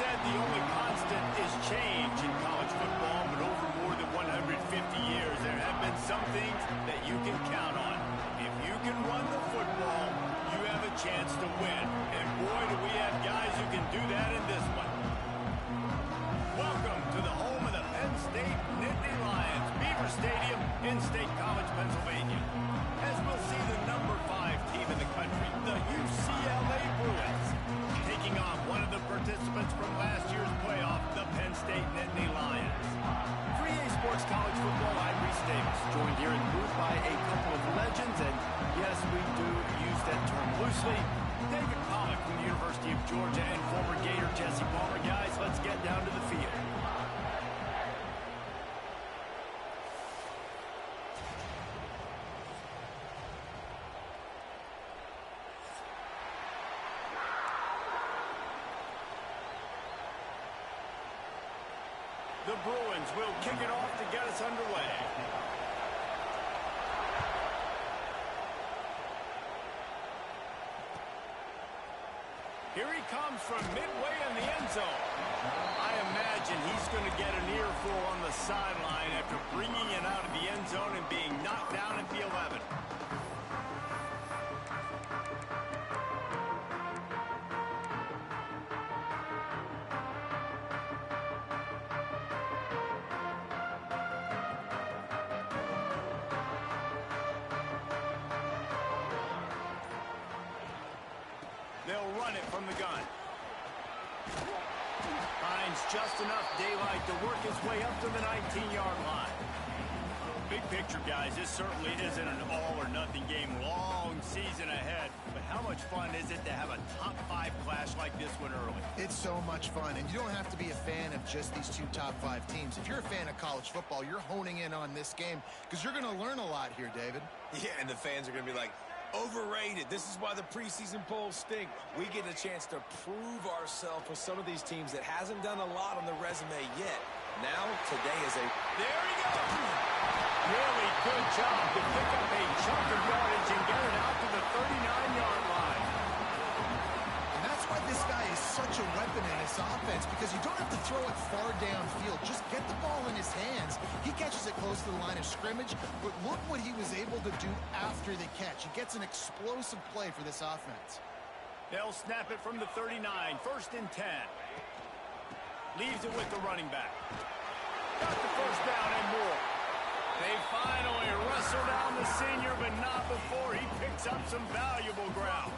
said the only constant is change in college football, but over more than 150 years, there have been some things that you can count on. If you can run the football, you have a chance to win. And boy, do we have guys who can do that in this one. Welcome to the home of the Penn State Nittany Lions, Beaver Stadium in State College, Pennsylvania. As we'll see the number 5 team in the country, the UCLA Bruins, taking on one of the participants from last year's playoff, the Penn State Nittany Lions. 3A Sports College Football, I'm Reese Davis, joined here in the booth by a couple of legends, and yes, we do use that term loosely. David Pollock from the University of Georgia and former Gator Jesse Palmer. Guys, let's get down to the field. The Bruins will kick it off to get us underway. Here he comes from midway in the end zone. I imagine he's going to get an earful on the sideline after bringing it out of the end zone and being knocked down at the 11. They'll run it from the gun. Finds just enough daylight to work his way up to the 19-yard line. Big picture, guys, this certainly isn't an all-or-nothing game. Long season ahead. But how much fun is it to have a top 5 clash like this one early? It's so much fun, and you don't have to be a fan of just these 2 top 5 teams. If you're a fan of college football, you're honing in on this game because you're going to learn a lot here, David. Yeah, and the fans are going to be like, overrated. This is why the preseason polls stink. We get a chance to prove ourselves with some of these teams that hasn't done a lot on the resume yet. Now, today is a... There he goes! Really good job to pick up a chunk of yardage and get it out to the 39-yard line. And that's why this guy is such a weapon in this offense, because you don't have to throw it far downfield. Just get the ball in his hands. He catches it close to the line of scrimmage, but look what he was able to do after the catch. He gets an explosive play for this offense. They'll snap it from the 39, 1st and 10. Leaves it with the running back. Got the first down and more. They finally wrestle down the senior, but not before he picks up some valuable ground.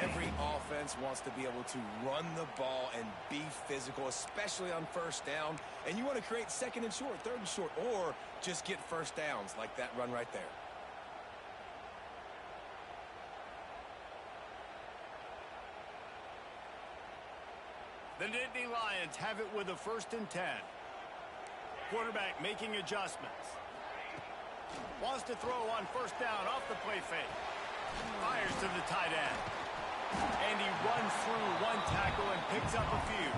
Every offense wants to be able to run the ball and be physical, especially on first down. And you want to create 2nd and short, 3rd and short, or just get first downs like that run right there. The Nittany Lions have it with a 1st and 10. Quarterback making adjustments. Wants to throw on 1st down off the play fake. Fires to the tight end. And he runs through 1 tackle and picks up a few.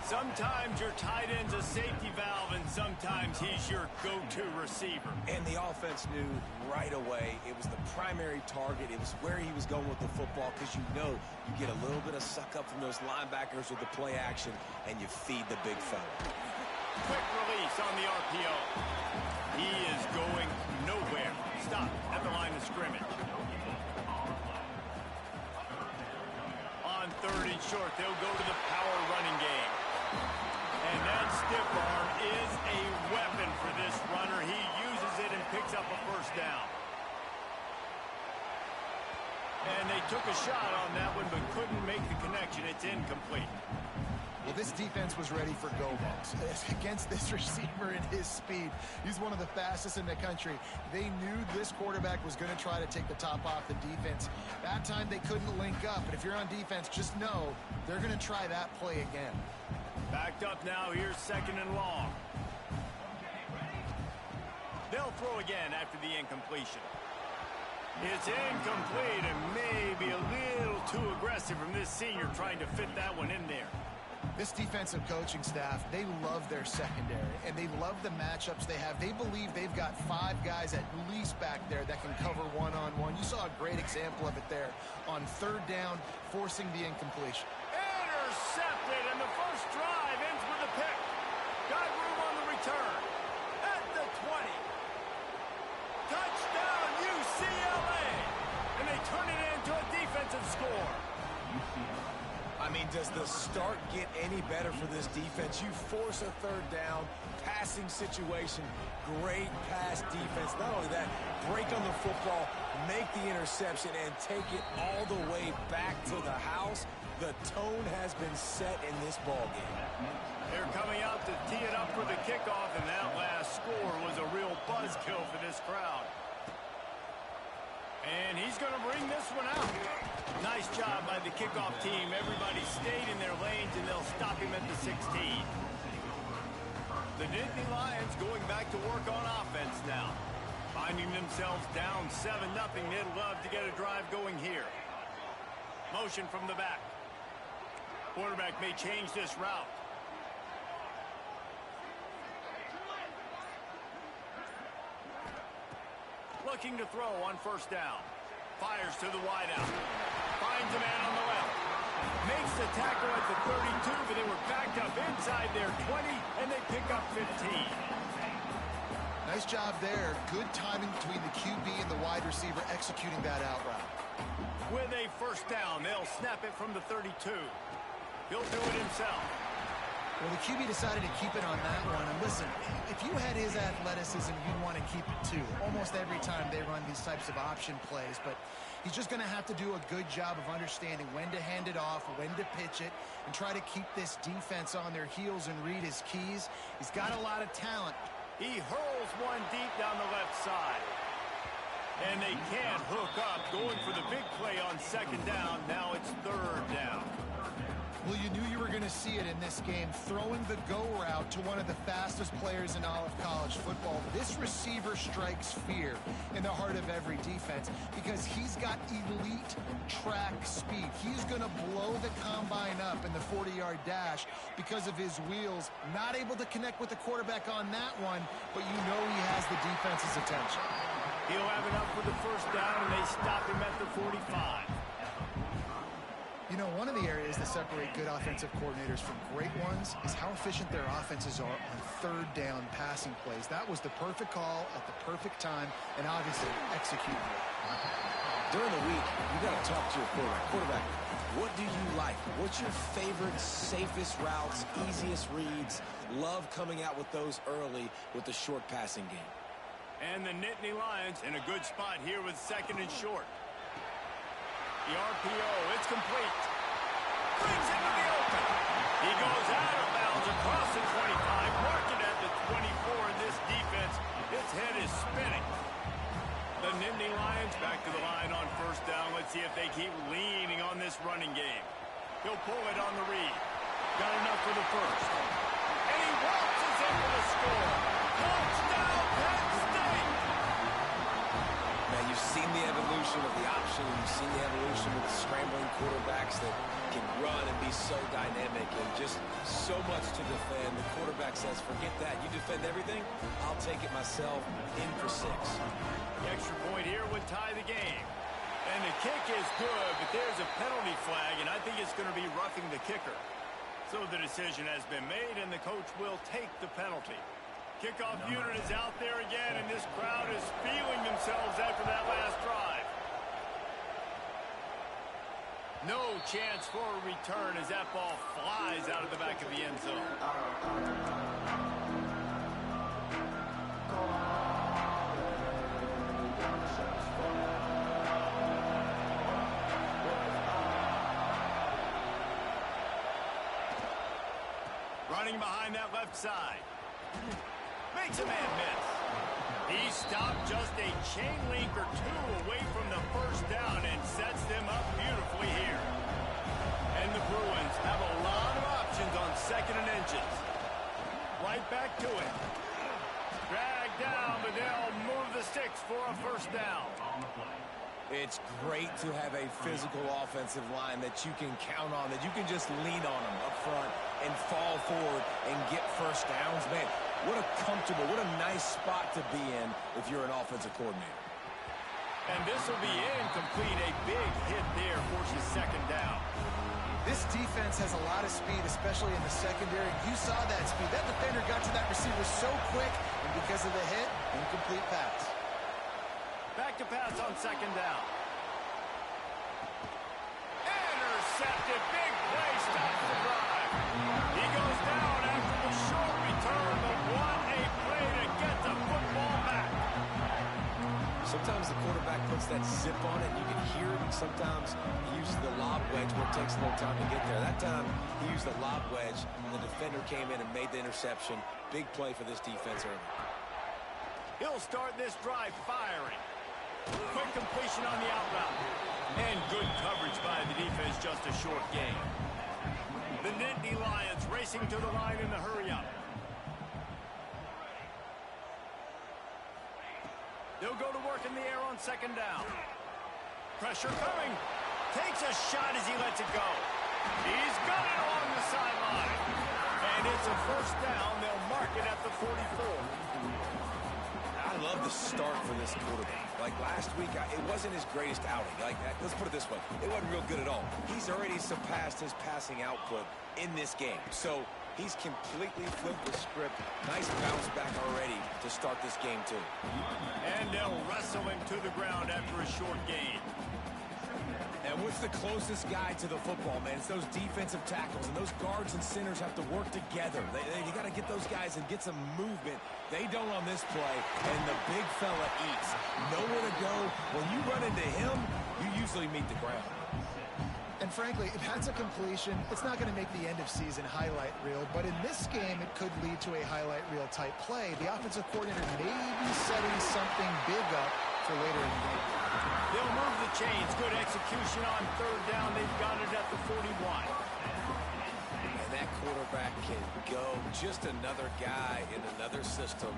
Sometimes your tight end's a safety valve, and sometimes he's your go-to receiver. And the offense knew right away it was the primary target. It was where he was going with the football, because you know you get a little bit of suck up from those linebackers with the play action, and you feed the big fella. Quick release on the RPO. He is going nowhere. Stop at the line of scrimmage. On 3rd and short, they'll go to the power running game. And that stiff arm is a weapon for this runner. He uses it and picks up a 1st down. And they took a shot on that one, but couldn't make the connection. It's incomplete. Well, this defense was ready for go-balls. Against this receiver and his speed, he's one of the fastest in the country. They knew this quarterback was going to try to take the top off the defense. That time they couldn't link up, and if you're on defense, just know they're going to try that play again. Backed up now, here's 2nd and long. They'll throw again after the incompletion. It's incomplete and maybe a little too aggressive from this senior trying to fit that one in there. This defensive coaching staff, they love their secondary, and they love the matchups they have. They believe they've got 5 guys at least back there that can cover one-on-one. You saw a great example of it there on 3rd down, forcing the incompletion. Intercepted! last drive ends with a pick. Got room on the return. At the 20. Touchdown, UCLA! And they turn it into a defensive score. I mean, does the start get any better for this defense? You force a third down, passing situation, great pass defense. Not only that, break on the football, make the interception, and take it all the way back to the house. The tone has been set in this ballgame. They're coming out to tee it up for the kickoff, and that last score was a real buzzkill for this crowd. And he's going to bring this one out. Nice job by the kickoff team. Everybody stayed in their lanes, and they'll stop him at the 16. The Nittany Lions going back to work on offense now. Finding themselves down 7-0. They'd love to get a drive going here. Motion from the back. Quarterback may change this route. Looking to throw on first down. Fires to the wideout. Finds a man on the left. Makes the tackle at the 32, but they were backed up inside their 20, and they pick up 15. Nice job there. Good timing between the QB and the wide receiver executing that out route. With a first down, they'll snap it from the 32. He'll do it himself. Well, the QB decided to keep it on that one. And listen, if you had his athleticism, you'd want to keep it too. Almost every time they run these types of option plays. But he's just going to have to do a good job of understanding when to hand it off, when to pitch it, and try to keep this defense on their heels and read his keys. He's got a lot of talent. He hurls one deep down the left side. And they can't hook up. Going for the big play on second down. Now it's third down. Well, you knew you were going to see it in this game, throwing the go route to one of the fastest players in all of college football. This receiver strikes fear in the heart of every defense because he's got elite track speed. He's going to blow the combine up in the 40-yard dash because of his wheels. Not able to connect with the quarterback on that one, but you know he has the defense's attention. He'll have enough for the first down, and they stop him at the 45. You know, one of the areas that separate good offensive coordinators from great ones is how efficient their offenses are on third down passing plays. That was the perfect call at the perfect time and obviously executed it. During the week, you got to talk to your quarterback. What do you like? What's your favorite, safest routes, easiest reads? Love coming out with those early with the short passing game. And the Nittany Lions in a good spot here with second and short. The RPO, it's complete. Brings into the open. He goes out of bounds across the 25, marked it at the 24, and this defense, its head is spinning. The Nittany Lions back to the line on first down. Let's see if they keep leaning on this running game. He'll pull it on the read. Got enough for the first. And he waltzes in for the score. Touchdown, Penn State! Now, you've seen the evolution of the option, and you've seen the evolution with the scrambling quarterbacks that can run and be so dynamic and just so much to defend. The quarterback says, forget that. You defend everything, I'll take it myself. In for 6. The extra point here would tie the game. And the kick is good, but there's a penalty flag, and I think it's going to be roughing the kicker. So the decision has been made, and the coach will take the penalty. Kickoff unit is out there again, and this crowd is feeling themselves after that last drive. No chance for a return as that ball flies out of the back of the end zone. Running behind that left side. Makes a man miss. He stopped just a chain link or two away from the first down and sets them up beautifully here. And the Bruins have a lot of options on second and inches. Right back to it. Dragged down, but they'll move the sticks for a first down. It's great to have a physical offensive line that you can count on, that you can just lean on them up front and fall forward and get first downs. Man, what a comfortable, what a nice spot to be in if you're an offensive coordinator. And this will be incomplete. A big hit there forces second down. This defense has a lot of speed, especially in the secondary. You saw that speed. That defender got to that receiver so quick, and because of the hit, incomplete pass. Back to pass on second down. Intercepted. Big play stops the drive. He goes down after the short return, but what a play to get the football back. Sometimes the quarterback puts that zip on it, and you can hear it. Sometimes he uses the lob wedge where it takes a little time to get there. That time, he used the lob wedge, and the defender came in and made the interception. Big play for this defense early. He'll start this drive firing. Quick completion on the out route. And good coverage by the defense, just a short gain. The Nittany Lions racing to the line in the hurry-up. They'll go to work in the air on second down. Pressure coming. Takes a shot as he lets it go. He's got it along the sideline. And it's a first down. They'll mark it at the 44. I love the start for this quarterback. Like last week, it wasn't his greatest outing. Like, let's put it this way. It wasn't real good at all. He's already surpassed his passing output in this game. So he's completely flipped the script. Nice bounce back already to start this game, too. And they'll wrestle him to the ground after a short gain. And what's the closest guy to the football, man? It's those defensive tackles, and those guards and centers have to work together. You got to get those guys and get some movement. They don't on this play, and the big fella eats. Nowhere to go. When you run into him, you usually meet the ground. And frankly, if that's a completion, it's not going to make the end-of-season highlight reel. But in this game, it could lead to a highlight reel type play. The offensive coordinator may be setting something big up for later in the game. They'll move the chains. Good execution on third down. They've got it at the 41. And that quarterback can go. Just another guy in another system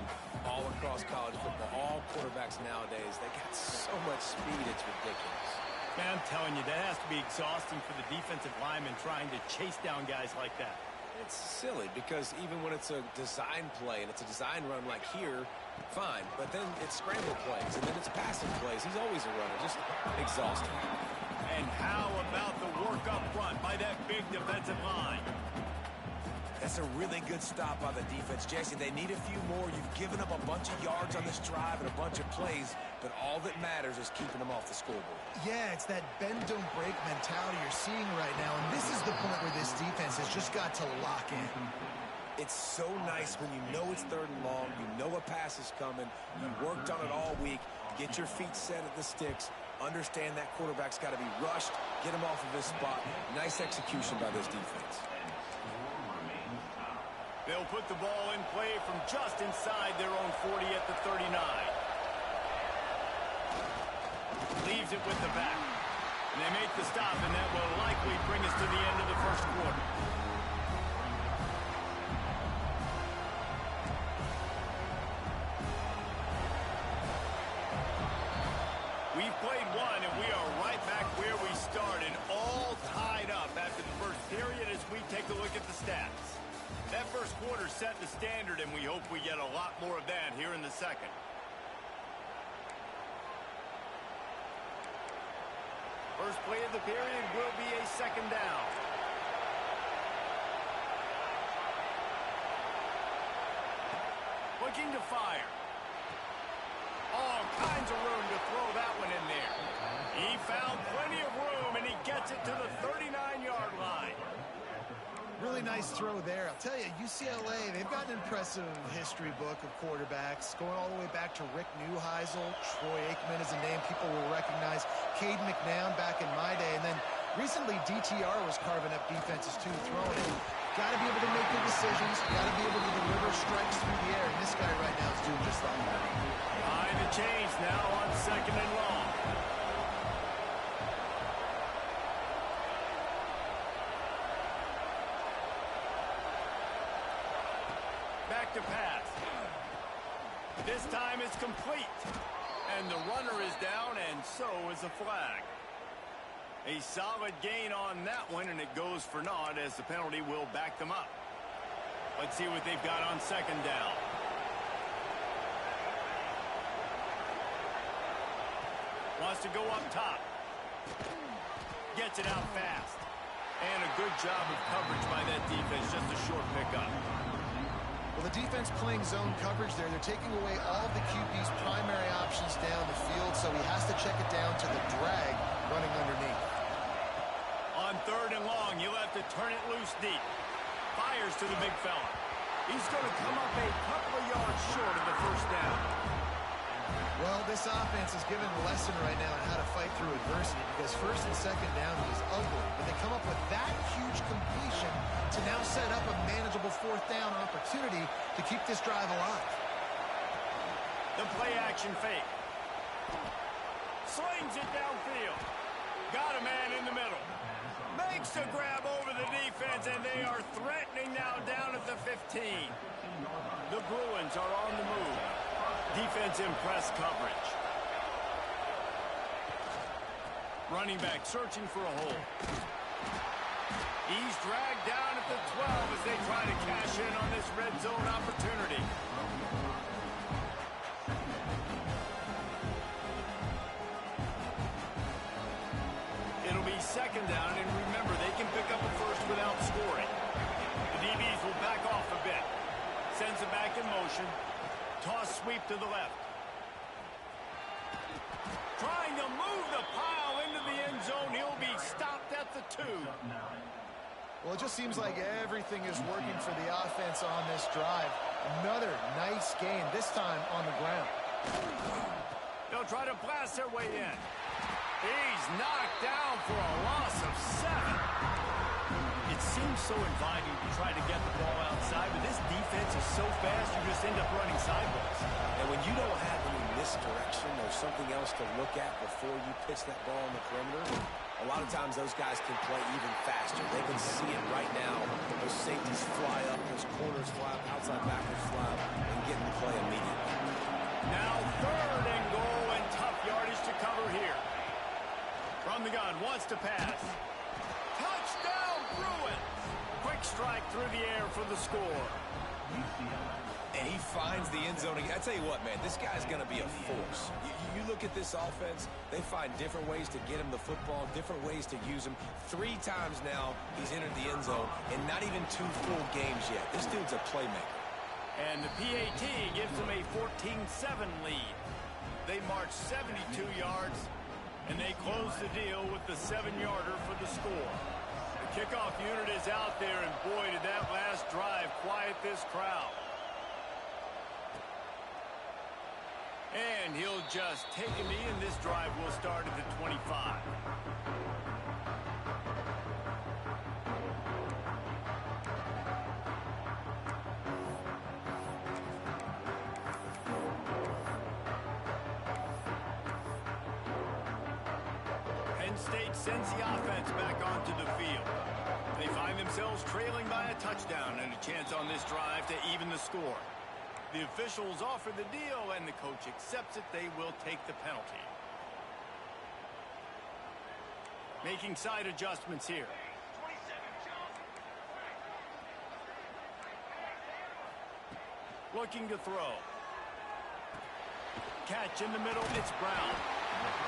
all across college football. All quarterbacks nowadays, they got so much speed, it's ridiculous. Man, I'm telling you, that has to be exhausting for the defensive lineman trying to chase down guys like that. It's silly because even when it's a design play and it's a design run like here, fine. But then it's scramble plays and then it's passing plays. He's always a runner. Just exhausting. And how about the work up front by that big defensive line? That's a really good stop by the defense. Jesse, they need a few more. You've given up a bunch of yards on this drive and a bunch of plays, but all that matters is keeping them off the scoreboard. Yeah, it's that bend, don't break mentality you're seeing right now, and this is the point where this defense has just got to lock in. It's so nice when you know it's third and long, you know a pass is coming, you worked on it all week, get your feet set at the sticks, understand that quarterback's got to be rushed, get him off of his spot. Nice execution by this defense. They'll put the ball in play from just inside their own 40 at the 39. Leaves it with the back. And they make the stop, and that will likely bring us to the end of the first quarter. We've played one, and we are right back where we started, all tied up after the first period as we take a look at the stats. That first quarter set the standard, and we hope we get a lot more of that here in the second. First play of the period will be a second down. Looking to fire. All kinds of room to throw that one in there. He found plenty of room, and he gets it to the 39-yard line. Really nice throw there. I'll tell you, UCLA, they've got an impressive history book of quarterbacks, going all the way back to Rick Neuheisel. Troy Aikman is a name people will recognize. Cade McNown back in my day. And then recently, DTR was carving up defenses, too, throwing it. Got to be able to make good decisions. Got to be able to deliver strikes through the air. And this guy right now is doing just like that. Behind the chains now on second and long. Back to pass. This time it's complete. And the runner is down, and so is the flag. A solid gain on that one, and it goes for naught as the penalty will back them up. Let's see what they've got on second down. Wants to go up top. Gets it out fast. And a good job of coverage by that defense, just a short pickup. Well, the defense playing zone coverage there. They're taking away all of the QB's primary options down the field, so he has to check it down to the drag running underneath. On 3rd and long, he'll have to turn it loose deep. Fires to the big fella. He's going to come up a couple of yards short of the first down. Well, this offense is given a lesson right now on how to fight through adversity, because 1st and 2nd down is ugly, but they come up with that huge completion to now set up a manageable 4th down opportunity to keep this drive alive. The play action fake. Slings it downfield. Got a man in the middle. Makes the grab over the defense, and they are threatening now down at the 15. The Bruins are on the move. Defense in press coverage. Running back searching for a hole. He's dragged down at the 12 as they try to cash in on this red zone opportunity. It'll be 2nd down, and remember, they can pick up a first without scoring. The DBs will back off a bit. Sends it back in motion. Toss sweep to the left. Trying to move the pile into the end zone. He'll be stopped at the 2. Well, it just seems like everything is working for the offense on this drive. Another nice game, this time on the ground. They'll try to blast their way in. He's knocked down for a loss of 7. It seems so inviting to try to get the ball outside, but this defense is so fast you just end up running sideways. And when you don't have any misdirection or something else to look at before you pitch that ball on the perimeter, a lot of times those guys can play even faster. They can see it right now. Those safeties fly up, those corners fly up, outside backers fly up, and get in play immediately. Now 3rd and goal, and tough yardage to cover here. From the gun, wants to pass. Touchdown, Bruins! Quick strike through the air for the score. And he finds the end zone. I tell you what, man, this guy's going to be a force. You look at this offense, they find different ways to get him the football, different ways to use him. 3 times now he's entered the end zone, and not even 2 full games yet. This dude's a playmaker. And the PAT gives them a 14-7 lead. They march 72 yards, and they close the deal with the 7-yarder for the score. The kickoff unit is out there, and boy, did that last drive quiet this crowd. And he'll just take a knee, and this drive will start at the 25. Penn State sends the offense back onto the field. They find themselves trailing by a touchdown and a chance on this drive to even the score. The officials offer the deal, and the coach accepts it. They will take the penalty. Making side adjustments here. Looking to throw. Catch in the middle, it's Brown.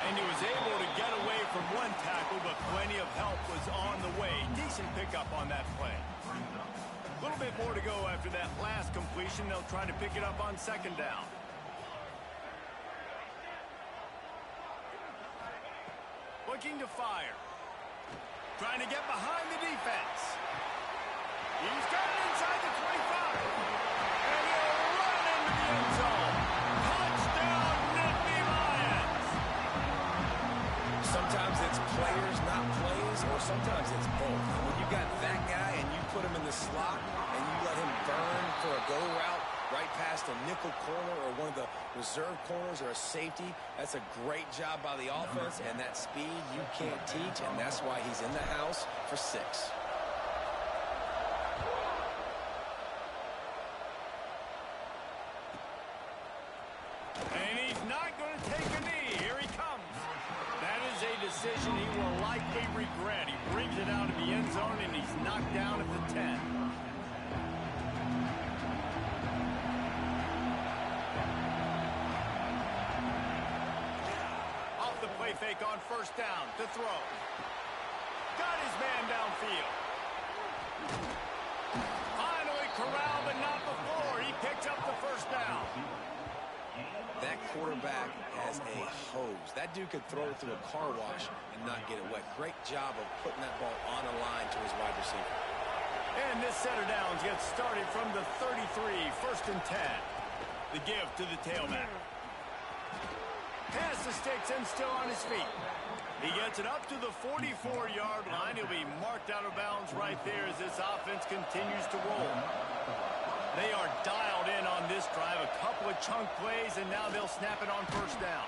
And he was able to get away from one tackle, but plenty of help was on the way. Decent pickup on that play. A little bit more to go after that last completion. They'll try to pick it up on 2nd down. Looking to fire. Trying to get behind the defense. He's got it inside the 25. And he'll run into the end zone. Touchdown, Nittany Lions. Sometimes it's players, not plays, or sometimes it's both. When you got that guy and you put him in the slot and you let him burn for a go route right past a nickel corner or one of the reserve corners or a safety, that's a great job by the offense, and that speed you can't teach, and that's why he's in the house for 6. And he's not going to take a knee. Here he comes. That is a decision he will likely regret. He brings it out of the end zone, and he's knocked down at the 10. Off the play fake on 1st down to throw. got his man downfield. Finally corralled, but not before. He picks up the first down. That quarterback has a hose. That dude could throw it through a car wash and not get it wet. Great job of putting that ball on a line to his wide receiver. And this set of downs gets started from the 33, 1st and 10. The give to the tailback. Pass the sticks and still on his feet. He gets it up to the 44-yard line. He'll be marked out of bounds right there as this offense continues to roll. They are dialed in on this drive. A couple of chunk plays, and now they'll snap it on first down.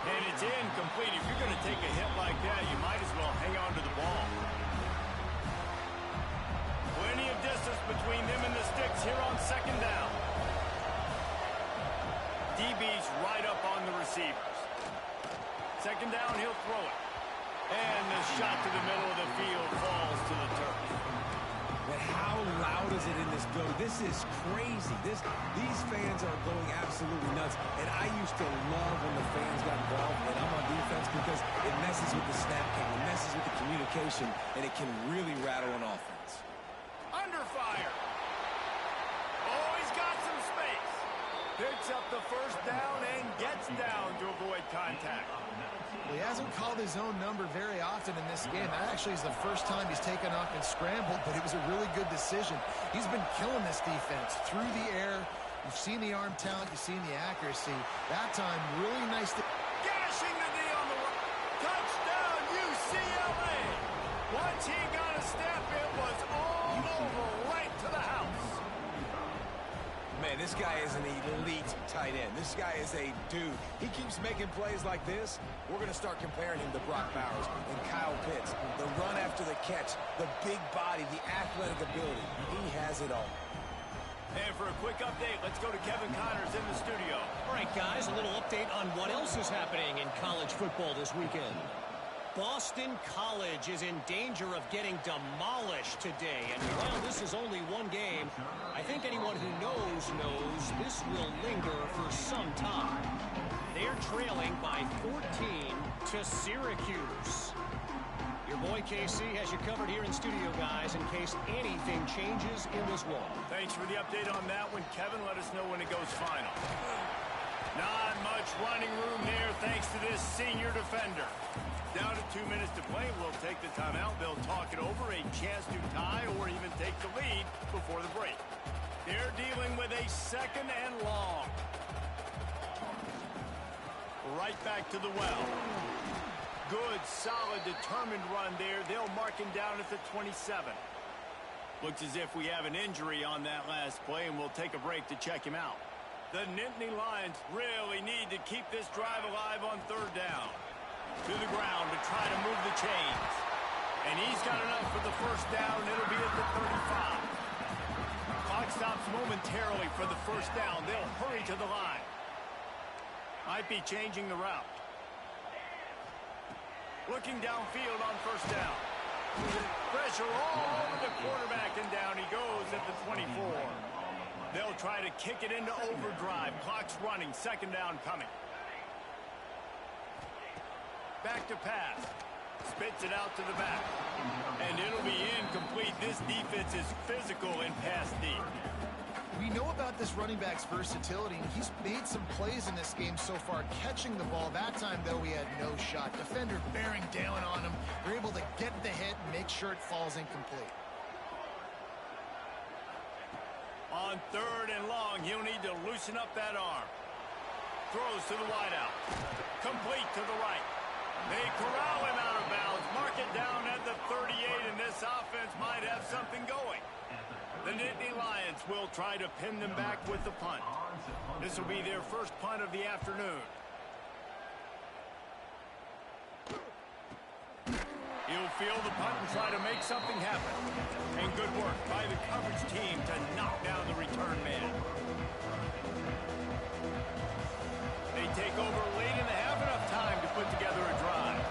And it's incomplete. If you're going to take a hit like that, you might as well hang on to the ball. Plenty of distance between them and the sticks here on 2nd down. DB's right up on the receivers. 2nd down, he'll throw it. And the shot to the middle of the field falls to the turf. But how loud is it in this building? This is crazy. These fans are going absolutely nuts. And I used to love when the fans got involved and I'm on defense because it messes with the snap game, it messes with the communication, and it can really rattle an offense. Under fire. Oh, he's got some space. Picks up the first down and gets down to avoid contact. Well, he hasn't called his own number very often in this game. That actually is the first time he's taken off and scrambled, but it was a really good decision. He's been killing this defense through the air. You've seen the arm talent. You've seen the accuracy. That time, really nice. Gashing the knee on the right. Touchdown, UCLA. Once he got a step, it was all over right to the house. Man, this guy is an elite tight end. This guy is a dude. He keeps making plays like this. We're going to start comparing him to Brock Bowers and Kyle Pitts. The run after the catch, the big body, the athletic ability. He has it all. And for a quick update, let's go to Kevin Connors in the studio. All right, guys, a little update on what else is happening in college football this weekend. Boston College is in danger of getting demolished today. And while this is only one game, I think anyone who knows this will linger for some time. They're trailing by 14 to Syracuse. Your boy KC has you covered here in studio, guys, in case anything changes in this one. Thanks for the update on that one, Kevin. Let us know when it goes final. Not much running room there thanks to this senior defender. Down to 2 minutes to play. We'll take the timeout. They'll talk it over. A chance to tie or even take the lead before the break. They're dealing with a 2nd and long. Right back to the well. Good, solid, determined run there. They'll mark him down at the 27. Looks as if we have an injury on that last play, and we'll take a break to check him out. The Nittany Lions really need to keep this drive alive on 3rd down. To the ground to try to move the chains. And he's got enough for the first down. It'll be at the 35. Clock stops momentarily for the first down. They'll hurry to the line. Might be changing the route. Looking downfield on first down. Pressure all over the quarterback, and down he goes at the 24. They'll try to kick it into overdrive. Clock's running. 2nd down coming. Back to pass. Spits it out to the back. And it'll be incomplete. This defense is physical in pass deep. We know about this running back's versatility, and he's made some plays in this game so far, catching the ball. That time, though, he had no shot. Defender bearing down on him. They're able to get the hit and make sure it falls incomplete. On 3rd and long, he'll need to loosen up that arm. Throws to the wideout. Complete to the right. They corral him out of bounds. Mark it down at the 38, and this offense might have something going. The Nittany Lions will try to pin them back with the punt. This will be their first punt of the afternoon. He'll field the punt and try to make something happen. And good work by the coverage team to knock down the return man. They take over late and they have enough time to put together a drive.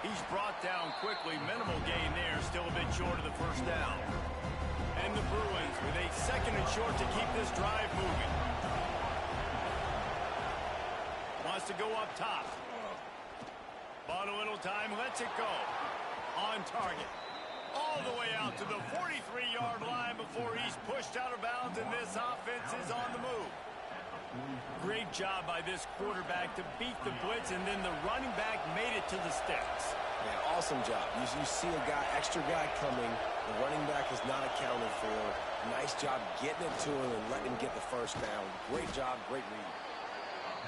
He's brought down quickly. Minimal gain there. Still a bit short of the first down. And the Bruins with a 2nd and short to keep this drive moving. Wants to go up top. Bought a little time, lets it go. On target. All the way out to the 43-yard line before he's pushed out of bounds, and this offense is on the move. Great job by this quarterback to beat the blitz, and then the running back made it to the sticks. Yeah, awesome job. You see a extra guy coming. The running back is not accounted for. Nice job getting it to him and letting him get the first down. Great job, great read.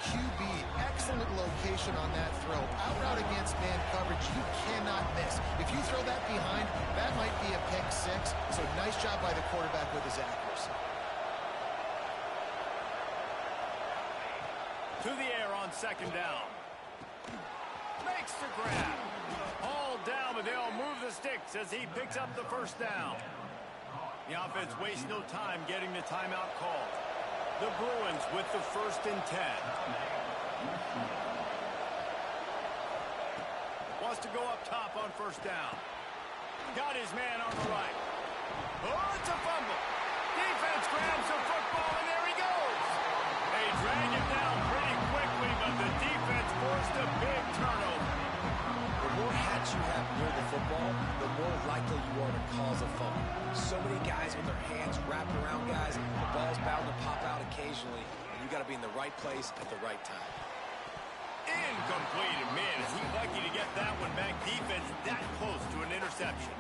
QB, excellent location on that throw. Out route against man coverage, you cannot miss. If you throw that behind, that might be a pick six. So nice job by the quarterback with his accuracy. To the air on second down. Makes the grab. All down, but they'll move the sticks as he picks up the first down. The offense wastes no time getting the timeout call. The Bruins with the 1st and 10. Wants to go up top on first down. Got his man on the right. Oh, it's a fumble. Defense grabs the football, and there he goes. They drag him down pretty quickly, but the defense forced a big turnover. The more hats you have near the football, the more likely you are to cause a fumble. So many guys with their hands wrapped around guys, the ball's bound to pop out occasionally, and you got to be in the right place at the right time. Incomplete, and man, is he lucky to get that one back. Defense that close to an interception.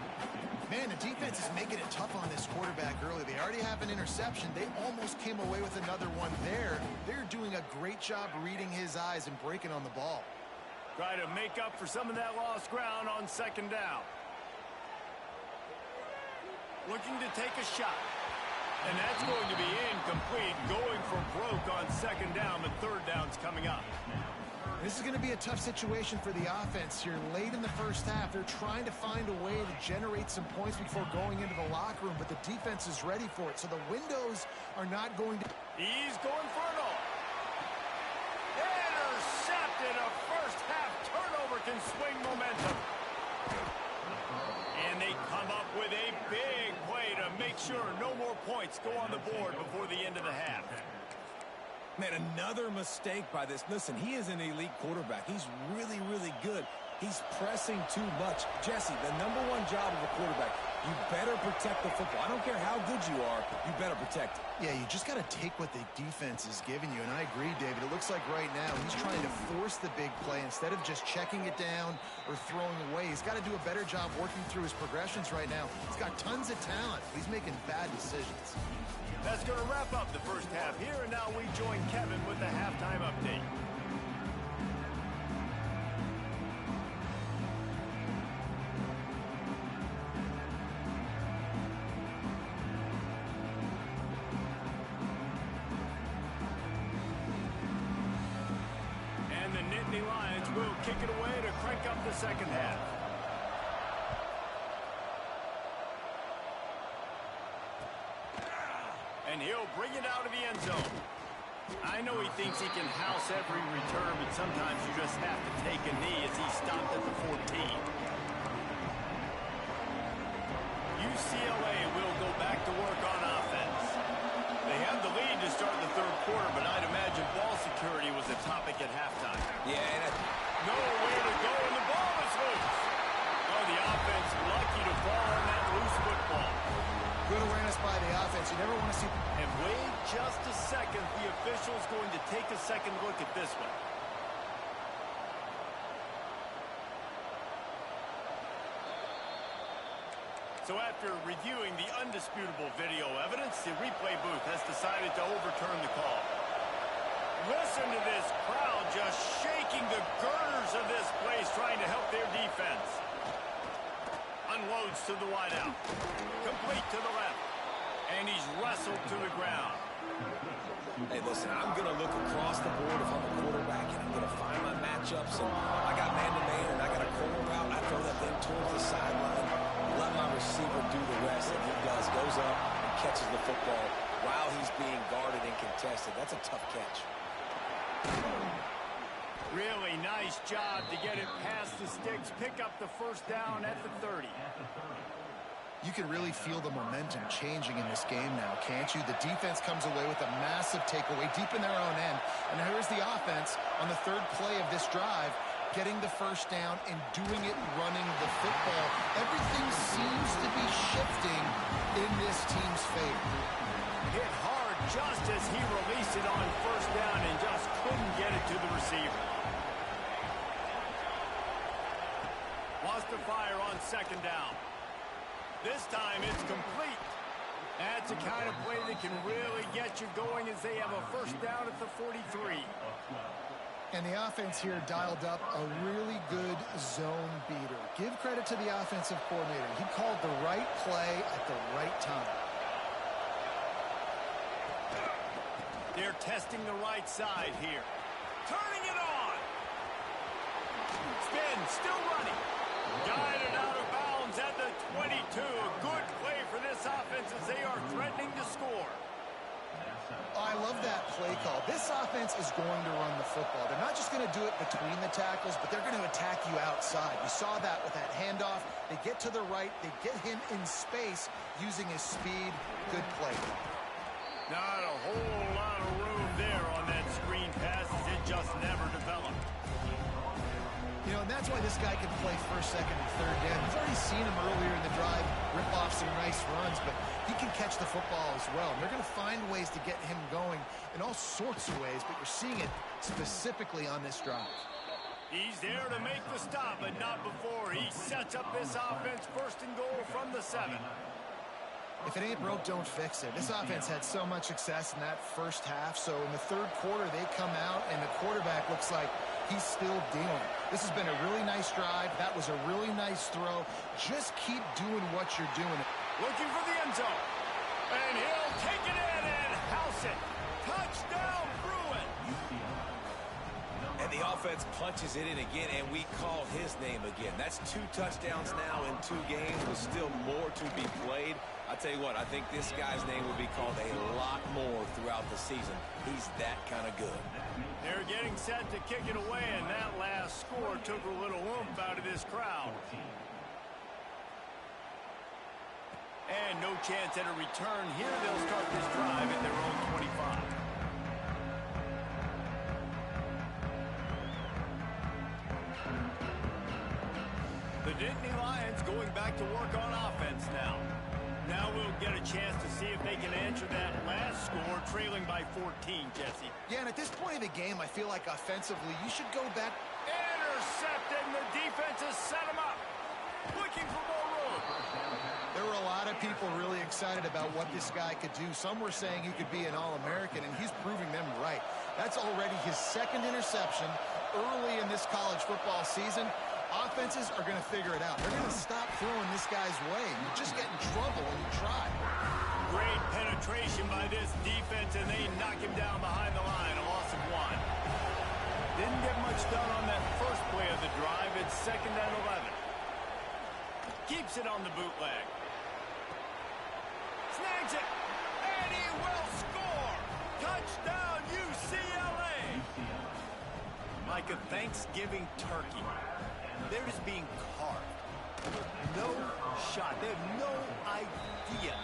Man, the defense is making it tough on this quarterback early. They already have an interception. They almost came away with another one there. They're doing a great job reading his eyes and breaking on the ball. Try to make up for some of that lost ground on second down. Looking to take a shot. And that's going to be incomplete. Going for broke on second down, but third down's coming up. This is going to be a tough situation for the offense here. Late in the first half, they're trying to find a way to generate some points before going into the locker room, but the defense is ready for it. So the windows are not going to... He's going for it all. Intercepted. A first half turnover can swing momentum. And they come up with a big play to make sure no more points go on the board before the end of the half. Man, another mistake by this. Listen, he is an elite quarterback. He's really, really good. He's pressing too much. Jesse, the #1 job of a quarterback, you better protect the football. I don't care how good you are, you better protect it. Yeah, you just got to take what the defense is giving you, and I agree, David. It looks like right now he's trying to force the big play instead of just checking it down or throwing away. He's got to do a better job working through his progressions right now. He's got tons of talent. He's making bad decisions. That's going to wrap up the first half here, and now we join Kevin with the halftime update. And the Nittany Lions will kick it away to crank up the second half. And he'll bring it out of the end zone. I know he thinks he can house every return, but sometimes you just have to take a knee as he stopped at the 14. UCLA will go back to work on offense. They have the lead to start the third quarter, but I'd imagine ball security was a topic at halftime. Yeah, and nowhere to go, and the ball is loose. Oh, the offense lucky to fall on that loose football. Good awareness by the offense. You never want to see... And wait just a second. The official's going to take a second look at this one. So after reviewing the undisputable video evidence, the replay booth has decided to overturn the call. Listen to this crowd just shaking the girders of this place, trying to help their defense. Unloads to the wideout. Complete to the left. And he's wrestled to the ground. hey, listen, I'm going to look across the board if I'm a quarterback, and I'm going to find my matchups. And I got man-to-man, and I got a corner route. I throw that thing towards the sideline. Let my receiver do the rest, and he does. Goes up and catches the football while he's being guarded and contested. That's a tough catch. Really nice job to get it past the sticks, pick up the first down at the 30. You can really feel the momentum changing in this game now, can't you? The defense comes away with a massive takeaway deep in their own end. And here's the offense on the third play of this drive, getting the first down and doing it running the football. Everything seems to be shifting in this team's favor. Hit hard just as he released it on first down and just couldn't get it to the receiver. Wants to fire on second down. This time it's complete. That's a kind of play that can really get you going as they have a first down at the 43. And the offense here dialed up a really good zone beater. Give credit to the offensive coordinator. He called the right play at the right time. They're testing the right side here. Turning it on. Spin, still running. Guided out of bounds at the 22. Good play for this offense as they are threatening to score. I love that play call. This offense is going to run the football. They're not just going to do it between the tackles, but they're going to attack you outside. You saw that with that handoff. They get to the right. They get him in space using his speed. Good play. Not a whole lot of room there on that screen pass as it just never developed. You know, and that's why this guy can play first, second, and third down. You've already seen him earlier in the drive rip off some nice runs, but he can catch the football as well. And they're going to find ways to get him going in all sorts of ways, but you're seeing it specifically on this drive. He's there to make the stop, but not before. He sets up this offense first and goal from the 7. If it ain't broke, don't fix it. This offense had so much success in that first half, so in the third quarter, they come out, and the quarterback looks like he's still dealing. This has been a really nice drive. That was a really nice throw. Just keep doing what you're doing. Looking for the end zone. And he'll take it in and house it. Touchdown, Bruin. And the offense punches it in again, and we call his name again. That's 2 touchdowns now in 2 games with still more to be played. I tell you what, I think this guy's name will be called a lot more throughout the season. He's that kind of good. They're getting set to kick it away, and that last score took a little oomph out of this crowd. And no chance at a return here. They'll start this drive at their own 25. The Nittany Lions going back to work on offense now. Now we'll get a chance to see if they can answer that last score, trailing by 14, Jesse. Yeah, and at this point of the game, I feel like offensively, you should go back. Intercepting. The defense has set him up. Looking for more room. There were a lot of people really excited about what this guy could do. Some were saying he could be an All-American, and he's proving them right. That's already his 2nd interception early in this college football season. Offenses are going to figure it out. They're going to stop throwing this guy's way. You just get in trouble when you try. Great penetration by this defense, and they knock him down behind the line. A loss of 1. Didn't get much done on that first play of the drive. It's 2nd and 11. Keeps it on the bootleg. Snags it, and he will score. Touchdown, UCLA. Like a Thanksgiving turkey. They're just being carved. No shot. They have no idea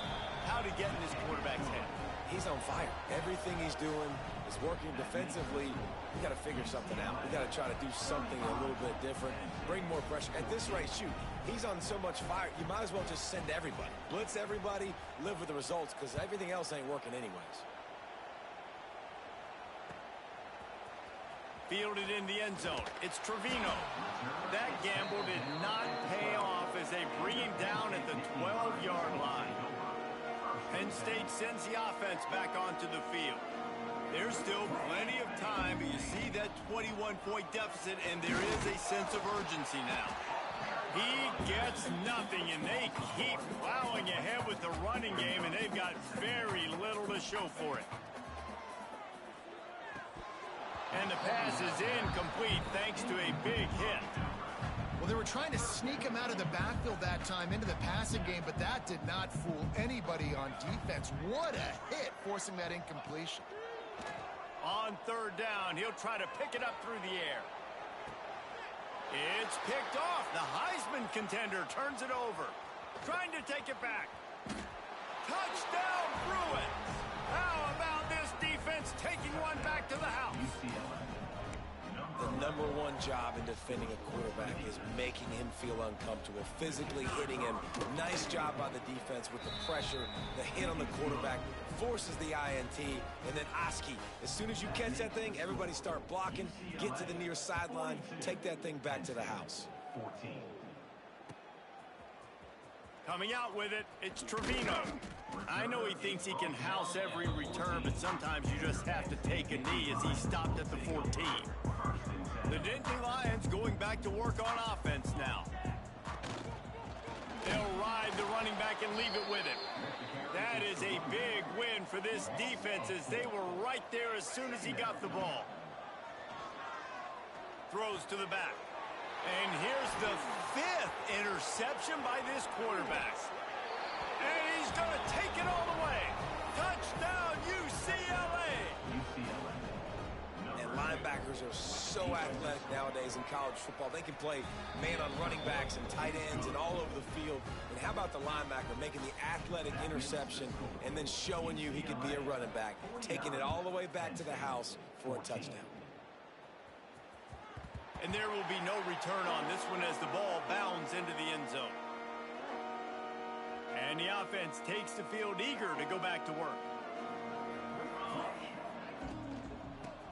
how to get in this quarterback's head. He's on fire. Everything he's doing is working defensively. We got to figure something out. We got to try to do something a little bit different. Bring more pressure. At this rate, shoot, he's on so much fire, you might as well just send everybody. Blitz everybody, live with the results, because everything else ain't working anyways. Fielded in the end zone. It's Trevino. That gamble did not pay off as they bring him down at the 12-yard line. Penn State sends the offense back onto the field. There's still plenty of time, but you see that 21-point deficit, and there is a sense of urgency now. He gets nothing, and they keep plowing ahead with the running game, and they've got very little to show for it. And the pass is incomplete thanks to a big hit. Well, they were trying to sneak him out of the backfield that time into the passing game, but that did not fool anybody on defense. What a hit, forcing that incompletion. On 3rd down, he'll try to pick it up through the air. It's picked off. The Heisman contender turns it over. Trying to take it back. Touchdown, Bruins! How about this defense taking one back to the house? The number one job in defending a quarterback is making him feel uncomfortable, physically hitting him. Nice job by the defense with the pressure. The hit on the quarterback forces the INT. And then Oski, as soon as you catch that thing, everybody start blocking, get to the near sideline, take that thing back to the house. Coming out with it, it's Trevino. I know he thinks he can house every return, but sometimes you just have to take a knee as he stopped at the 14. The Nittany Lions going back to work on offense now. They'll ride the running back and leave it with him. That is a big win for this defense as they were right there as soon as he got the ball. Throws to the back. And here's the 5th interception by this quarterback. And he's going to take it all the way. Touchdown, UCLA! And linebackers are so athletic nowadays in college football. They can play man on running backs and tight ends and all over the field. And how about the linebacker making the athletic interception and then showing you he could be a running back, taking it all the way back to the house for a touchdown. And there will be no return on this one as the ball bounds into the end zone. And the offense takes the field eager to go back to work.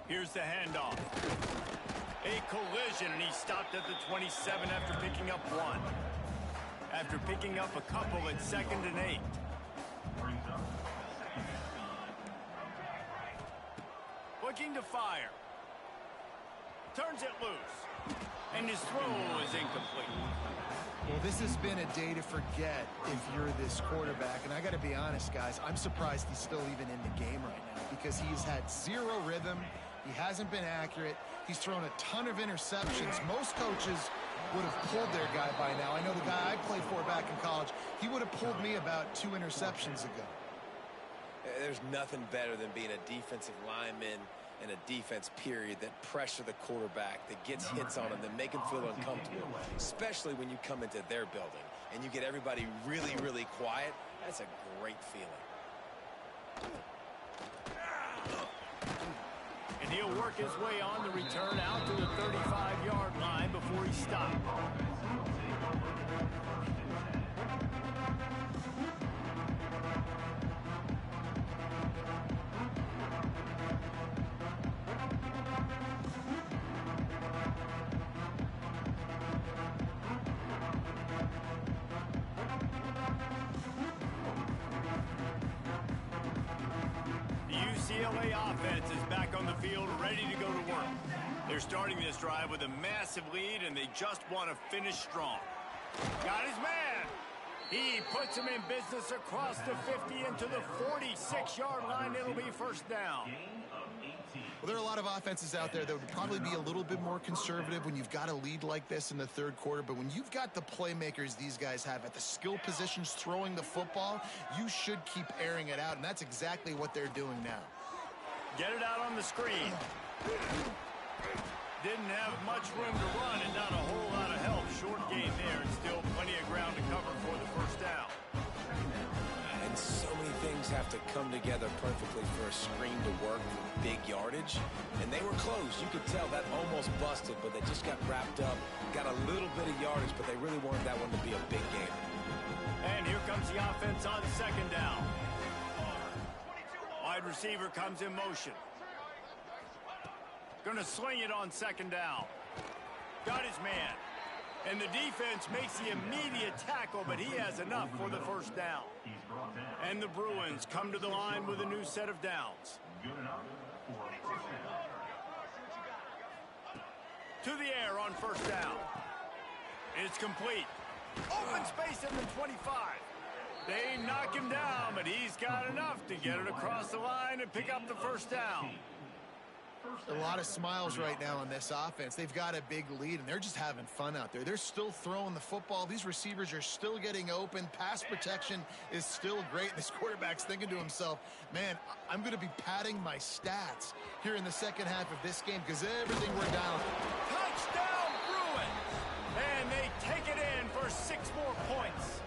Here's the handoff. A collision, and he stopped at the 27 after picking up 1. After picking up a couple at 2nd and 8. Looking to fire. Turns it loose. And his throw is incomplete. Well, this has been a day to forget if you're this quarterback. And I got to be honest, guys, I'm surprised he's still even in the game right now because he's had 0 rhythm. He hasn't been accurate. He's thrown a ton of interceptions. Most coaches would have pulled their guy by now. I know the guy I played for back in college, he would have pulled me about 2 interceptions ago. There's nothing better than being a defensive lineman and a defense period that pressure the quarterback, that gets hits on him, that make him feel uncomfortable, especially when you come into their building and you get everybody really, really quiet. That's a great feeling. And he'll work his way on the return out to the 35-yard line before he stopped. UCLA offense is back on the field, ready to go to work. They're starting this drive with a massive lead, and they just want to finish strong. Got his man. He puts him in business across the 50 into the 46-yard line. It'll be first down. Well, there are a lot of offenses out there that would probably be a little bit more conservative when you've got a lead like this in the 3rd quarter. But when you've got the playmakers these guys have at the skill positions throwing the football, you should keep airing it out. And that's exactly what they're doing now. Get it out on the screen. Didn't have much room to run and not a whole lot of help. Short gain there and still plenty of ground to cover for the first down. And so many things have to come together perfectly for a screen to work for big yardage. And they were close. You could tell that almost busted, but they just got wrapped up, got a little bit of yardage, but they really wanted that one to be a big game. And here comes the offense on 2nd down. Wide receiver comes in motion. Gonna sling it on 2nd down. Got his man. And the defense makes the immediate tackle, but he has enough for the first down. And the Bruins come to the line with a new set of downs. To the air on 1st down. It's complete. Open space in the 25. They knock him down, but he's got enough to get it across the line and pick up the first down. A lot of smiles right now on this offense. They've got a big lead, and they're just having fun out there. They're still throwing the football. These receivers are still getting open. Pass protection is still great. This quarterback's thinking to himself, man, I'm going to be padding my stats here in the second half of this game because everything we're down. Touchdown, Bruins! And they take it in for 6 more points.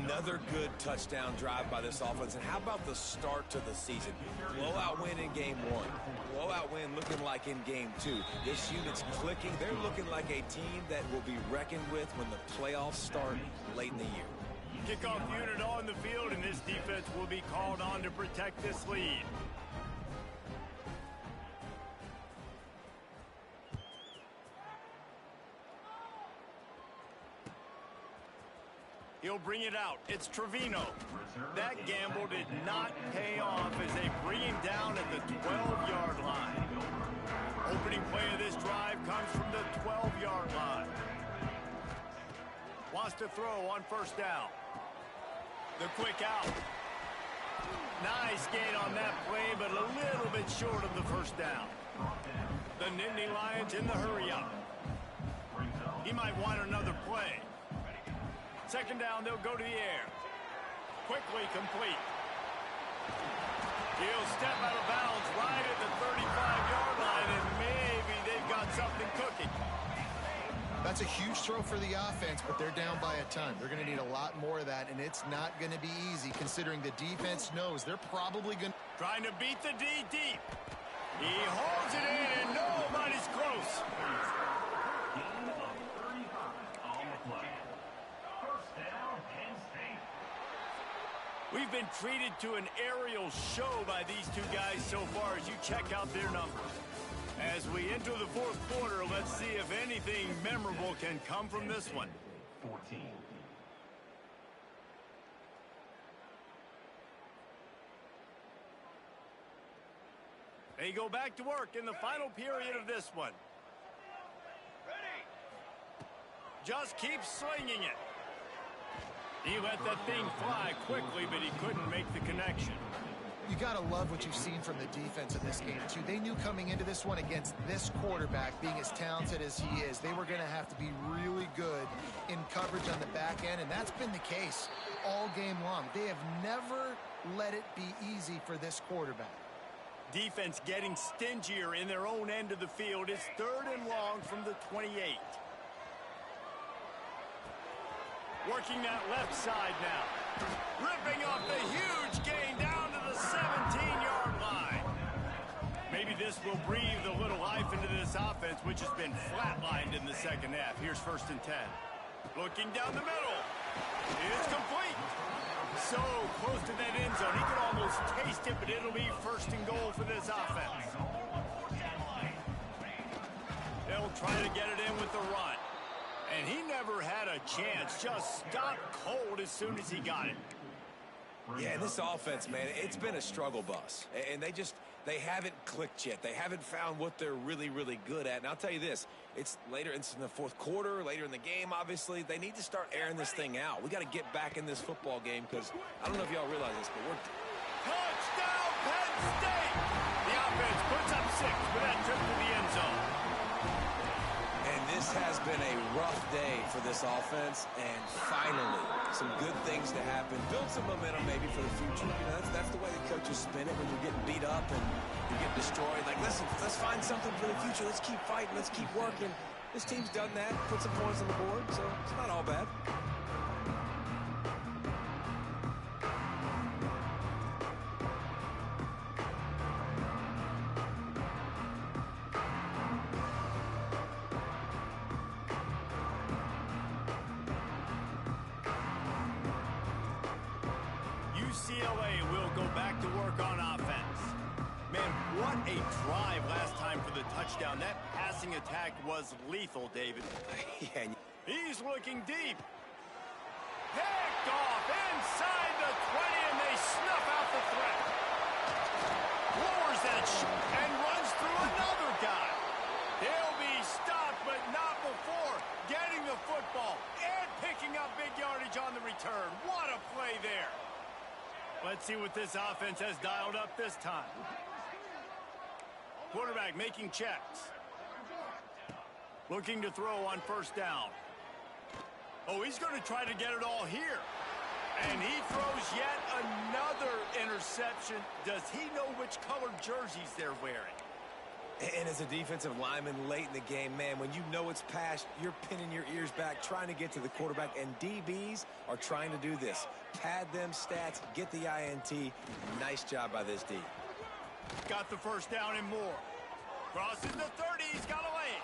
Another good touchdown drive by this offense. And how about the start to the season? Blowout win in game 1. Blowout win looking like in game 2. This unit's clicking. They're looking like a team that will be reckoned with when the playoffs start late in the year. Kickoff unit on the field, and this defense will be called on to protect this lead. He'll bring it out. It's Trevino. That gamble did not pay off as they bring him down at the 12-yard line. Opening play of this drive comes from the 12-yard line. Wants to throw on first down. The quick out. Nice gain on that play, but a little bit short of the first down. The Nittany Lions in the hurry-up. He might want another play. Second down, they'll go to the air. Quickly complete. He'll step out of bounds right at the 35-yard line, and maybe they've got something cooking. That's a huge throw for the offense, but they're down by a ton. They're going to need a lot more of that, and it's not going to be easy considering the defense knows they're probably going to... Trying to beat the D deep. He holds it in, and nobody's close. We've been treated to an aerial show by these two guys so far as you check out their numbers. As we enter the fourth quarter, let's see if anything memorable can come from this one. 14. They go back to work in the final period of this one. Ready. Just keep slinging it. He let that thing fly quickly, but he couldn't make the connection. You got to love what you've seen from the defense in this game, too. They knew coming into this one against this quarterback, being as talented as he is, they were going to have to be really good in coverage on the back end, and that's been the case all game long. They have never let it be easy for this quarterback. Defense getting stingier in their own end of the field. It's 3rd and long from the 28. Working that left side now. Ripping off the huge gain down to the 17-yard line. Maybe this will breathe a little life into this offense, which has been flatlined in the second half. Here's 1st and 10. Looking down the middle. It's complete. So close to that end zone. He could almost taste it, but it'll be 1st and goal for this offense. They'll try to get it in with the run. And he never had a chance. Just stopped cold as soon as he got it. Yeah, this offense, man, it's been a struggle bus. And they haven't clicked yet. They haven't found what they're really, really good at. And I'll tell you this, it's in the fourth quarter, later in the game, obviously. They need to start airing this thing out. We got to get back in this football game because I don't know if y'all realize this, but we're... Touchdown, Penn State! The offense puts up 6 with that trip to the end zone. And this has been a rough day for this offense, and finally, some good things to happen. Build some momentum maybe for the future. You know, that's the way the coaches spin it when you're getting beat up and you're getting destroyed. Like, listen, let's find something for the future. Let's keep fighting. Let's keep working. This team's done that, put some points on the board, so it's not all bad. UCLA will go back to work on offense. Man, what a drive last time for the touchdown. That passing attack was lethal, David. Yeah. He's looking deep. Picked off inside the 20, and they snuff out the threat. Lowers that and runs through another guy. He'll be stopped, but not before getting the football and picking up big yardage on the return. What a play there. Let's see what this offense has dialed up this time. Quarterback making checks. Looking to throw on first down. Oh, he's going to try to get it all here. And he throws yet another interception. Does he know which colored jerseys they're wearing? And as a defensive lineman late in the game, man, when you know it's past, you're pinning your ears back, trying to get to the quarterback, and DBs are trying to do this. Pad them stats, get the INT. Nice job by this D. Got the first down and more. Crosses the 30, he's got a lane.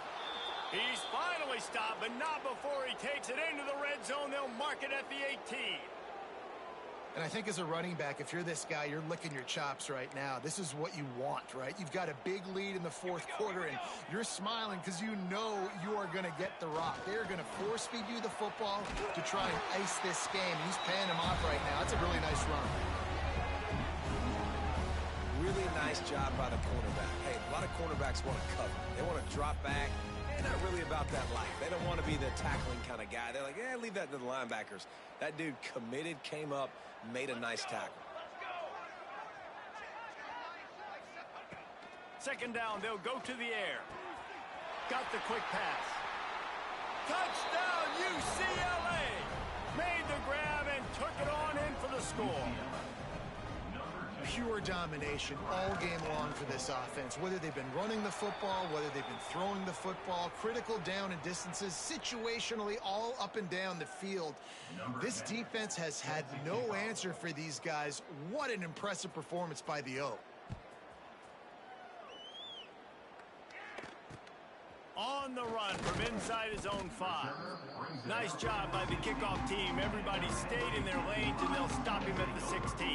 He's finally stopped, but not before he takes it into the red zone. They'll mark it at the 18. And I think as a running back, if you're this guy, you're licking your chops right now. This is what you want, right? You've got a big lead in the fourth quarter, and you're smiling because you know you are going to get the rock. They're going to force-feed you the football to try and ice this game. He's paying him off right now. That's a really nice run. Really nice job by the cornerback. Hey, a lot of cornerbacks want to cover. They want to drop back. They're not really about that life. They don't want to be the tackling kind of guy. They're like, yeah, leave that to the linebackers. That dude committed, came up, made a nice tackle. Second down, they'll go to the air. Got the quick pass. Touchdown, UCLA! Made the grab and took it on in for the score. Pure domination all game long for this offense. Whether they've been running the football, whether they've been throwing the football, critical down and distances, situationally all up and down the field. This defense has had no answer for these guys. What an impressive performance by the O. On the run from inside his own 5. Nice job by the kickoff team. Everybody stayed in their lanes, and they'll stop him at the 16.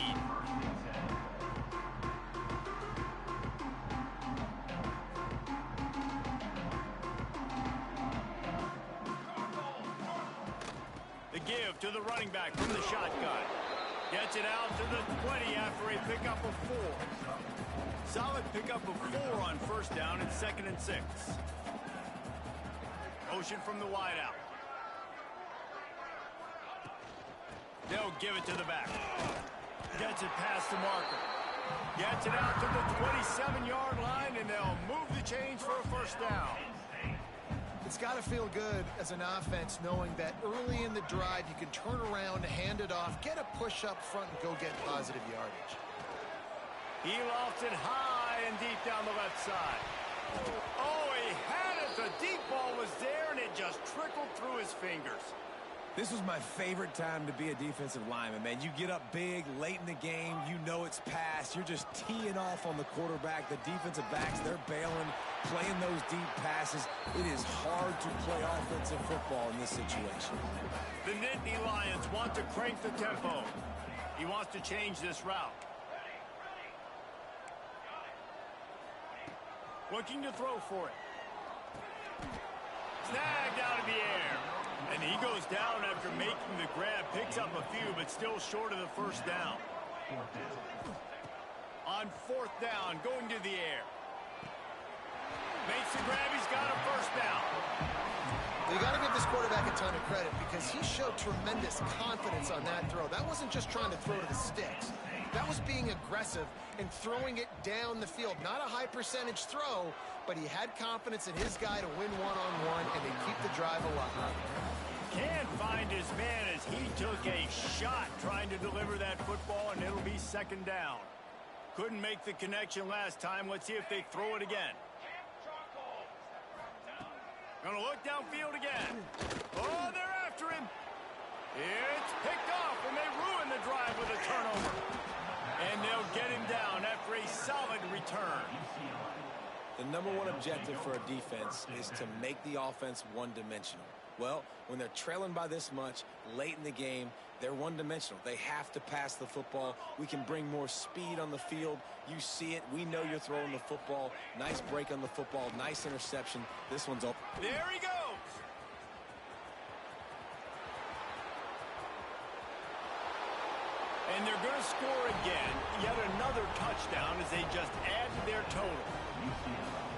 The give to the running back from the shotgun. Gets it out to the 20 after a pickup of 4. Solid pickup of 4 on first down and 2nd and 6. Motion from the wideout. They'll give it to the back. Gets it past the marker. Gets it out to the 27-yard line, and they'll move the chains for a first down. It's got to feel good as an offense knowing that early in the drive you can turn around, hand it off, get a push up front, and go get positive yardage. He lofts it high and deep down the left side. Oh, he had it. The deep ball was there, and it just trickled through his fingers. This was my favorite time to be a defensive lineman, man. You get up big, late in the game, you know it's past. You're just teeing off on the quarterback. The defensive backs, they're bailing, playing those deep passes. It is hard to play offensive football in this situation. The Nittany Lions want to crank the tempo. He wants to change this route. Looking to throw for it. Snagged out of the air. And he goes down after making the grab. Picks up a few, but still short of the first down. On fourth down, going to the air. Makes the grab. He's got a first down. You got to give this quarterback a ton of credit because he showed tremendous confidence on that throw. That wasn't just trying to throw to the sticks. That was being aggressive and throwing it down the field. Not a high percentage throw, but he had confidence in his guy to win one-on-one and to keep the drive alive. Can't find his man as he took a shot trying to deliver that football, and it'll be second down. Couldn't make the connection last time. Let's see if they throw it again. Gonna look downfield again. Oh, they're after him. It's picked off, and they ruin the drive with a turnover. And they'll get him down after a solid return. The number one objective for a defense is to make the offense one-dimensional. Well, when they're trailing by this much, late in the game, they're one-dimensional. They have to pass the football. We can bring more speed on the field. You see it. We know you're throwing the football. Nice break on the football. Nice interception. This one's open. There he goes. And they're going to score again. Yet another touchdown as they just add to their total.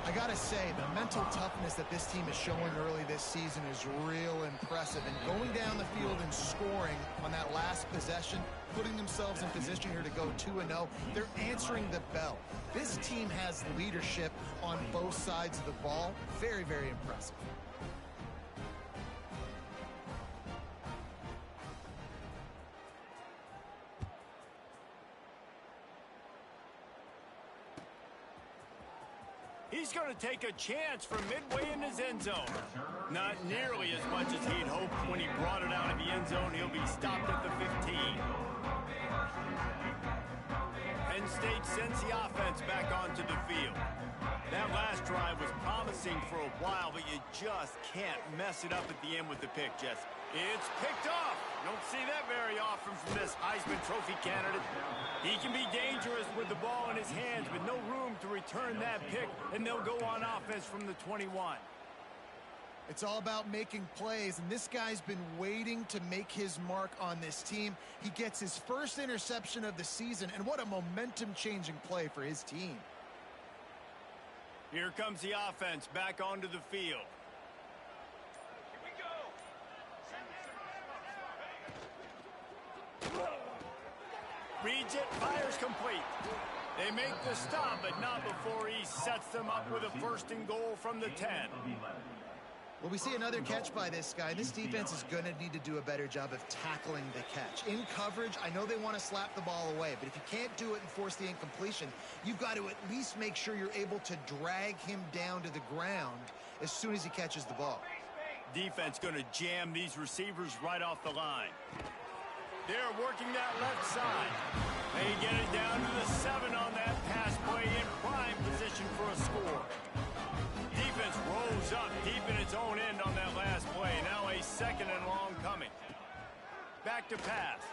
I got to say, the mental toughness that this team is showing early this season is real impressive. And going down the field and scoring on that last possession, putting themselves in position here to go 2-0, they're answering the bell. This team has leadership on both sides of the ball. Very, very impressive. He's going to take a chance from midway in his end zone. Not nearly as much as he'd hoped when he brought it out of the end zone. He'll be stopped at the 15. Penn State sends the offense back onto the field. That last drive was promising for a while, but you just can't mess it up at the end with the pick, Jess. It's picked off. Don't see that very often from this Heisman Trophy candidate. He can be dangerous with the ball in his hands, but no room to return that pick, and they'll go on offense from the 21. It's all about making plays, and this guy's been waiting to make his mark on this team. He gets his first interception of the season, and what a momentum-changing play for his team. Here comes the offense back onto the field. Reads it, fires complete. They make the stop, but not before he sets them up with a first and goal from the 10. Well, we see another catch by this guy. This defense is going to need to do a better job of tackling the catch. In coverage, I know they want to slap the ball away, but if you can't do it and force the incompletion, you've got to at least make sure you're able to drag him down to the ground as soon as he catches the ball. Defense going to jam these receivers right off the line. They're working that left side. They get it down to the 7 on that pass play in prime position for a score. Defense rolls up deep in its own end on that last play. Now a second and long coming. Back to pass.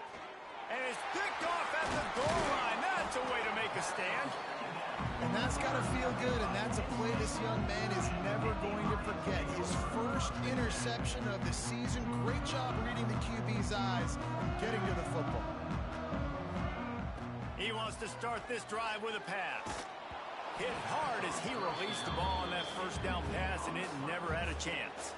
And it's picked off at the goal line. That's a way to make a stand. And that's got to feel good, and that's a play this young man is never going to forget. His first interception of the season. Great job reading the QB's eyes and getting to the football. He wants to start this drive with a pass. Hit hard as he released the ball on that first down pass, and it never had a chance.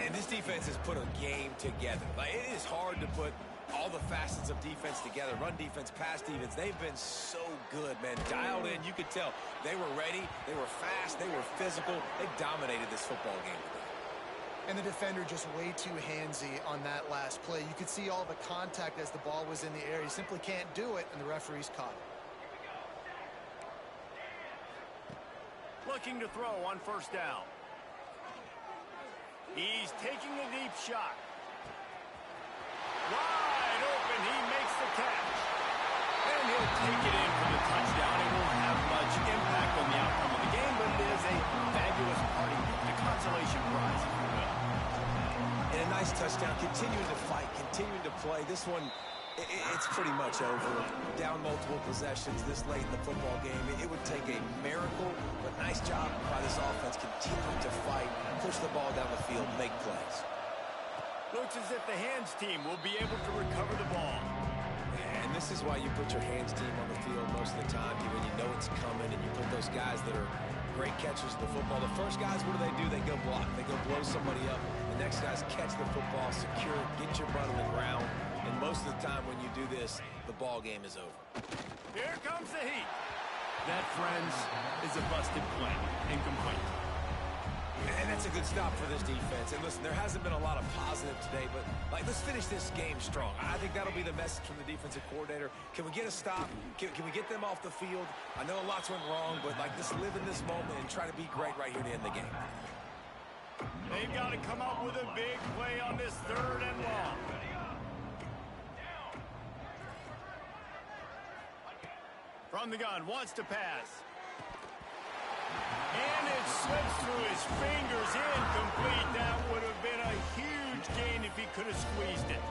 And this defense has put a game together. Like, it is hard to put all the facets of defense together. Run defense, pass defense. They've been so good, man. Dialed in. You could tell they were ready. They were fast. They were physical. They dominated this football game today. And the defender just way too handsy on that last play. You could see all the contact as the ball was in the air. He simply can't do it, and the referee's caught it. Looking to throw on first down. He's taking a deep shot. Wide open, he makes the catch. And he'll take it in for the touchdown. It won't have much impact on the outcome of the game, but it is a fabulous party gift, a consolation prize, if you will. And a nice touchdown, continuing to fight, continuing to play. This one, it's pretty much over. Down multiple possessions this late in the football game. It would take a miracle, but nice job by this offense continuing to fight, push the ball down the field, make plays. Looks as if the hands team will be able to recover the ball. And this is why you put your hands team on the field most of the time, when you know it's coming, and you put those guys that are great catchers of the football. The first guys, what do? They go block. They go blow somebody up. The next guys catch the football, secure it, get your butt on the ground. And most of the time when you do this, the ball game is over. Here comes the heat. That, friends, is a busted play. Incomplete. And that's a good stop for this defense. And listen, there hasn't been a lot of positive today, but let's finish this game strong. I think that'll be the message from the defensive coordinator. Can we get a stop? Can we get them off the field? I know lots went wrong, but just live in this moment and try to be great right here to end the game. They've got to come up with a big play on this third and long. From the gun, wants to pass. And it slips through his fingers, incomplete. That would have been a huge gain if he could have squeezed it.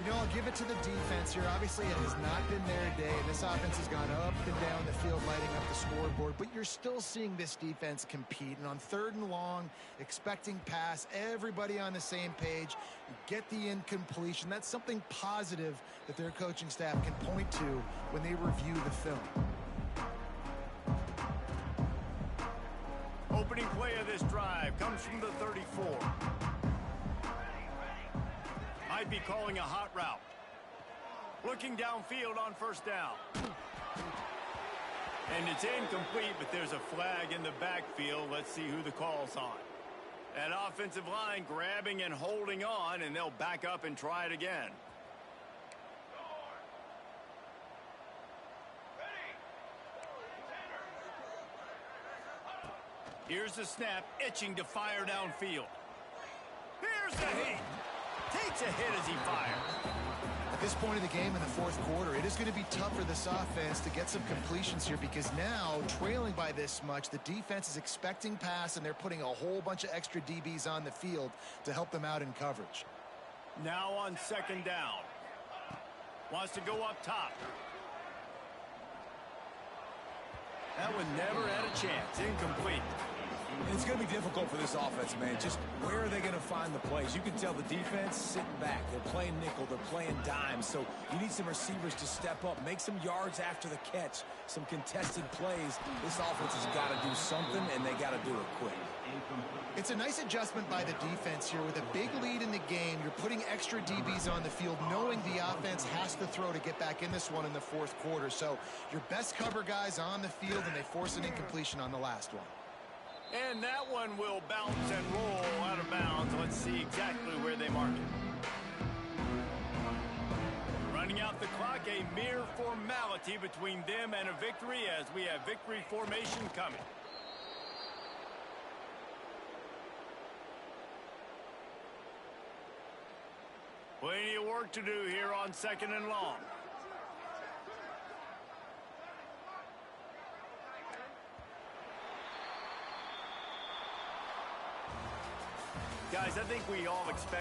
You know, I'll give it to the defense here. Obviously, it has not been their day, and this offense has gone up and down the field, lighting up the scoreboard. But you're still seeing this defense compete. And on third and long, expecting pass, everybody on the same page. You get the incompletion. That's something positive that their coaching staff can point to when they review the film. Opening play of this drive comes from the 34. Might be calling a hot route. Looking downfield on first down. And it's incomplete, but there's a flag in the backfield. Let's see who the call's on. That offensive line grabbing and holding on, and they'll back up and try it again. Here's the snap, itching to fire downfield. Here's the heat. Takes a hit as he fires. At this point of the game in the fourth quarter, it is going to be tough for this offense to get some completions here because now, trailing by this much, the defense is expecting pass, and they're putting a whole bunch of extra DBs on the field to help them out in coverage. Now on second down. Wants to go up top. That one never had a chance. Incomplete. It's going to be difficult for this offense, man. Just where are they going to find the plays? You can tell the defense sitting back. They're playing nickel. They're playing dime. So you need some receivers to step up, make some yards after the catch, some contested plays. This offense has got to do something, and they got to do it quick. It's a nice adjustment by the defense here. With a big lead in the game, you're putting extra DBs on the field, knowing the offense has to throw to get back in this one in the fourth quarter. So your best cover guys on the field, and they force an incompletion on the last one. And that one will bounce and roll out of bounds. Let's see exactly where they mark it. Running out the clock, a mere formality between them and a victory as we have victory formation coming. Plenty of work to do here on second and long. Guys, I think we all expect